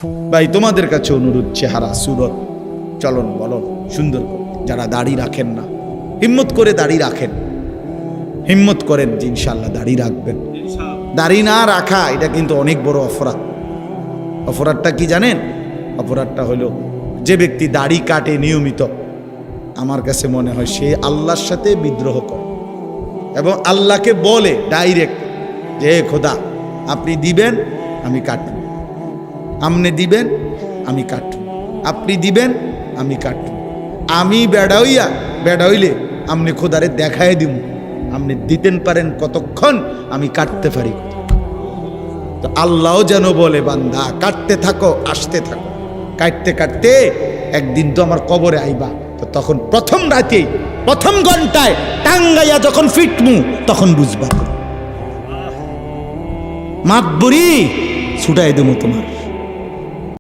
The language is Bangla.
ভাই তোমাদের কাছে অনুরোধ, চেহারা সুরত চলন বলন সুন্দর করে, যারা দাড়ি রাখেন না হিম্মত করে দাড়ি রাখেন, হিম্মত করেন যে ইনশাল্লাহ দাড়ি রাখবেন। দাড়ি না রাখা এটা কিন্তু অনেক বড় অপরাধ। অপরাধটা কি জানেন? অপরাধটা হলো যে ব্যক্তি দাড়ি কাটে নিয়মিত, আমার কাছে মনে হয় সে আল্লাহর সাথে বিদ্রোহ করে এবং আল্লাহকে বলে ডাইরেক্ট যে হে খোদা আপনি দিবেন আমি কাটব, আপনি দিবেন আমি কাটব, আপনি দিবেন আমি কাটব, আমি বেড়া হইলে আপনি খোদারে দেখায় দিব, আপনি দিতেন পারেন কতক্ষণ, আমি কাটতে পারি। তো আল্লাহও যেন বলে বান্দা কাটতে থাকো, আসতে থাকো, কাটতে কাটতে একদিন তো আমার কবরে আইবা, তো তখন প্রথম রাতেই প্রথম ঘন্টায় টাঙ্গাইয়া যখন ফিটমু তখন বুঝবা মাতবুরি ছুটাই দেবো তোমার।